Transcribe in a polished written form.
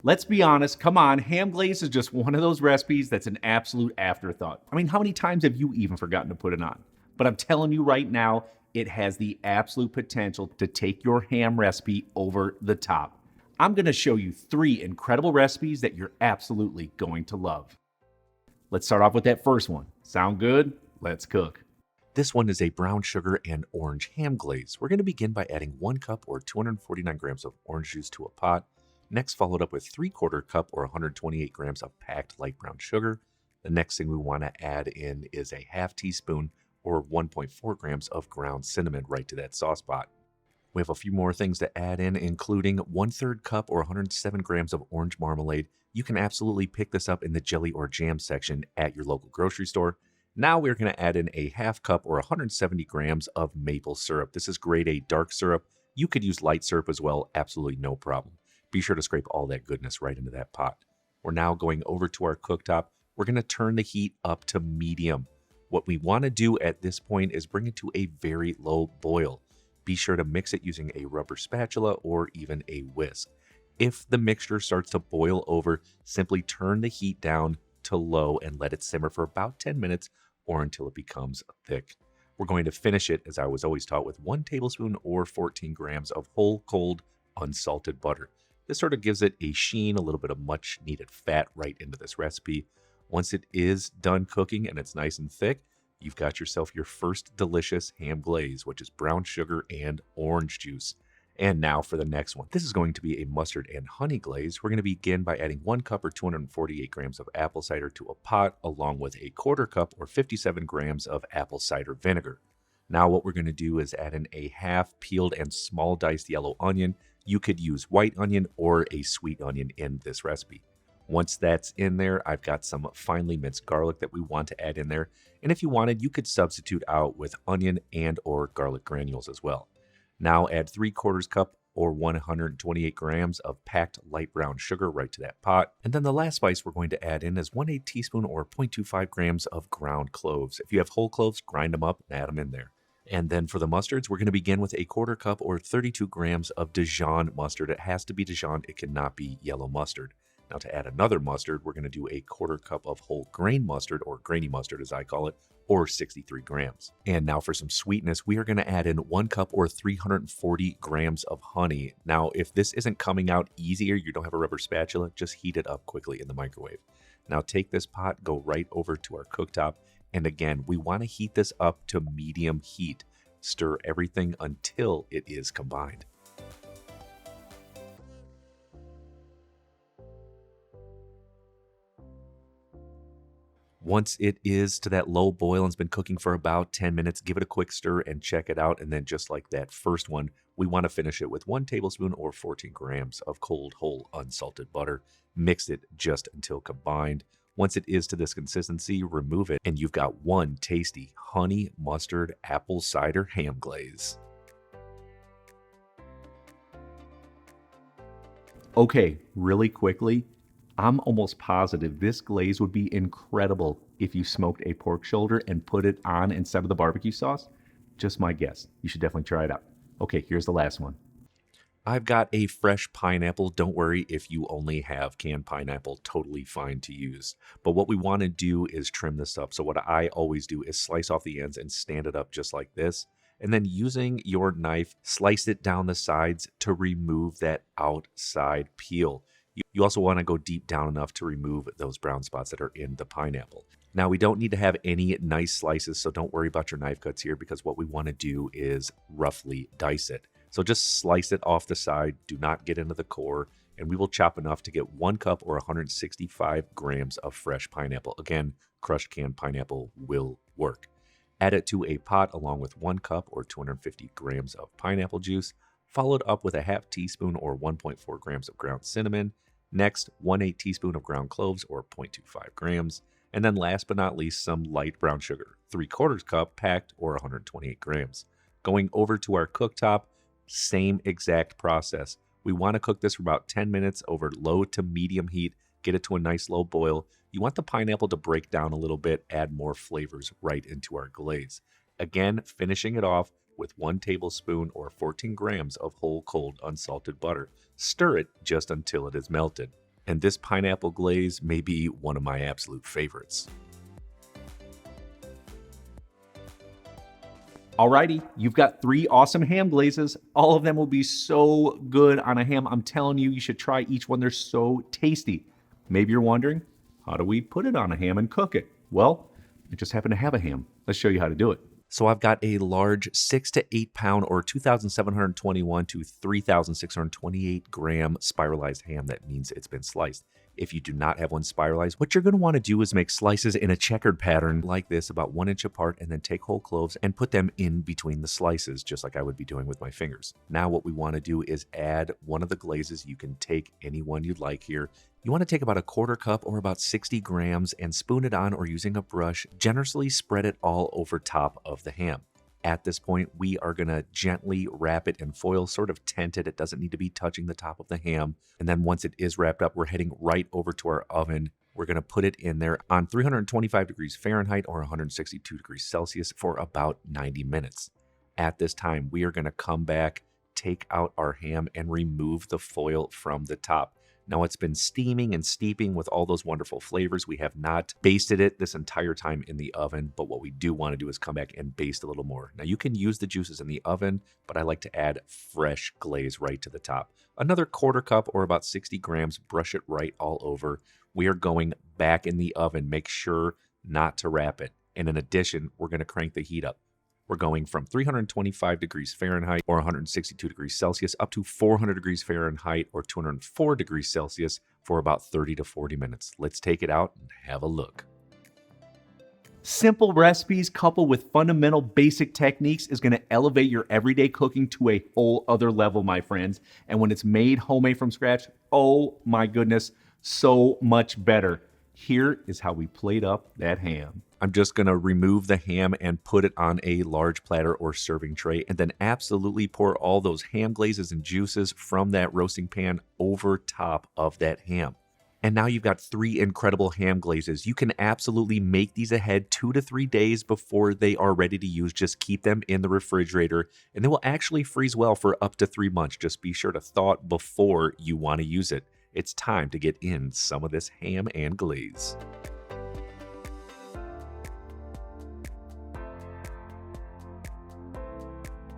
Let's be honest, come on, ham glaze is just one of those recipes that's an absolute afterthought. I mean, how many times have you even forgotten to put it on? But I'm telling you right now, it has the absolute potential to take your ham recipe over the top. I'm gonna show you 3 incredible recipes that you're absolutely going to love. Let's start off with that first one. Sound good? Let's cook. This one is a brown sugar and orange ham glaze. We're going to begin by adding 1 cup or 249 grams of orange juice to a pot. Next, followed up with 3/4 cup or 128 grams of packed light brown sugar. The next thing we want to add in is a half teaspoon or 1.4 grams of ground cinnamon right to that sauce pot. We have a few more things to add in, including 1/3 cup or 107 grams of orange marmalade. You can absolutely pick this up in the jelly or jam section at your local grocery store. Now we're going to add in a half cup or 170 grams of maple syrup. This is grade A dark syrup. You could use light syrup as well, absolutely no problem. Be sure to scrape all that goodness right into that pot. We're now going over to our cooktop. We're going to turn the heat up to medium. What we want to do at this point is bring it to a very low boil. Be sure to mix it using a rubber spatula or even a whisk. If the mixture starts to boil over, simply turn the heat down to low and let it simmer for about 10 minutes or until it becomes thick. We're going to finish it, as I was always taught, with 1 tablespoon or 14 grams of whole cold unsalted butter. This sort of gives it a sheen, a little bit of much needed fat right into this recipe. Once it is done cooking and it's nice and thick, you've got yourself your first delicious ham glaze, which is brown sugar and orange juice. And now for the next one. This is going to be a mustard and honey glaze. We're going to begin by adding 1 cup or 248 grams of apple cider to a pot, along with a 1/4 cup or 57 grams of apple cider vinegar. Now what we're going to do is add in a half peeled and small diced yellow onion. You could use white onion or a sweet onion in this recipe. Once that's in there, I've got some finely minced garlic that we want to add in there. And if you wanted, you could substitute out with onion and or garlic granules as well. Now add 3/4 cup or 128 grams of packed light brown sugar right to that pot. And then the last spice we're going to add in is 1/8 teaspoon or 0.25 grams of ground cloves. If you have whole cloves, grind them up and add them in there. And then for the mustards, we're going to begin with a 1/4 cup or 32 grams of Dijon mustard. It has to be Dijon, it cannot be yellow mustard. Now to add another mustard, we're going to do a 1/4 cup of whole grain mustard, or grainy mustard as I call it, or 63 grams. And now for some sweetness, we are going to add in 1 cup or 340 grams of honey. Now, if this isn't coming out easier, you don't have a rubber spatula, just heat it up quickly in the microwave. Now take this pot, go right over to our cooktop, and again, we want to heat this up to medium heat. Stir everything until it is combined. Once it is to that low boil and it's been cooking for about 10 minutes, give it a quick stir and check it out. And then just like that first one, we want to finish it with 1 tablespoon or 14 grams of cold whole unsalted butter. Mix it just until combined. Once it is to this consistency, remove it and you've got one tasty honey mustard apple cider ham glaze. Okay, really quickly, I'm almost positive this glaze would be incredible if you smoked a pork shoulder and put it on instead of the barbecue sauce. Just my guess. You should definitely try it out. Okay, here's the last one. I've got a fresh pineapple. Don't worry if you only have canned pineapple, totally fine to use. But what we want to do is trim this up. So what I always do is slice off the ends and stand it up just like this. And then using your knife, slice it down the sides to remove that outside peel. You also want to go deep down enough to remove those brown spots that are in the pineapple. Now, we don't need to have any nice slices, so don't worry about your knife cuts here, because what we want to do is roughly dice it. So just slice it off the side, do not get into the core, and we will chop enough to get 1 cup or 165 grams of fresh pineapple. Again, crushed canned pineapple will work. Add it to a pot along with 1 cup or 250 grams of pineapple juice, followed up with a half teaspoon or 1.4 grams of ground cinnamon. Next, 1/8 teaspoon of ground cloves or 0.25 grams. And then last but not least, some light brown sugar, 3/4 cup packed or 128 grams. Going over to our cooktop, same exact process. We want to cook this for about 10 minutes over low to medium heat, get it to a nice low boil. You want the pineapple to break down a little bit, add more flavors right into our glaze. Again, finishing it off with 1 tablespoon or 14 grams of whole cold unsalted butter. Stir it just until it is melted. And this pineapple glaze may be one of my absolute favorites. Alrighty, you've got 3 awesome ham glazes. All of them will be so good on a ham. I'm telling you, you should try each one. They're so tasty. Maybe you're wondering, how do we put it on a ham and cook it? Well, I just happen to have a ham. Let's show you how to do it. So I've got a large 6 to 8 pound or 2,721 to 3,628 gram spiralized ham. That means it's been sliced. If you do not have one spiralized, what you're going to want to do is make slices in a checkered pattern like this, about 1 inch apart, and then take whole cloves and put them in between the slices, just like I would be doing with my fingers. Now what we want to do is add one of the glazes. You can take any one you'd like here. You want to take about a 1/4 cup or about 60 grams and spoon it on, or using a brush, generously spread it all over top of the ham. At this point, we are going to gently wrap it in foil, sort of tent it. It doesn't need to be touching the top of the ham. And then once it is wrapped up, we're heading right over to our oven. We're going to put it in there on 325 degrees Fahrenheit or 162 degrees Celsius for about 90 minutes. At this time, we are going to come back, take out our ham, and remove the foil from the top. Now it's been steaming and steeping with all those wonderful flavors. We have not basted it this entire time in the oven, but what we do want to do is come back and baste a little more. Now you can use the juices in the oven, but I like to add fresh glaze right to the top. Another 1/4 cup or about 60 grams, brush it right all over. We are going back in the oven. Make sure not to wrap it. And in addition, we're going to crank the heat up. We're going from 325 degrees Fahrenheit or 162 degrees Celsius up to 400 degrees Fahrenheit or 204 degrees Celsius for about 30 to 40 minutes. Let's take it out and have a look. Simple recipes coupled with fundamental basic techniques is going to elevate your everyday cooking to a whole other level, my friends. And when it's made homemade from scratch, oh my goodness, so much better. Here is how we plate up that ham. I'm just going to remove the ham and put it on a large platter or serving tray, and then absolutely pour all those ham glazes and juices from that roasting pan over top of that ham. And now you've got 3 incredible ham glazes. You can absolutely make these ahead 2 to 3 days before they are ready to use. Just keep them in the refrigerator, and they will actually freeze well for up to 3 months. Just be sure to thaw it before you want to use it. It's time to get in some of this ham and glaze.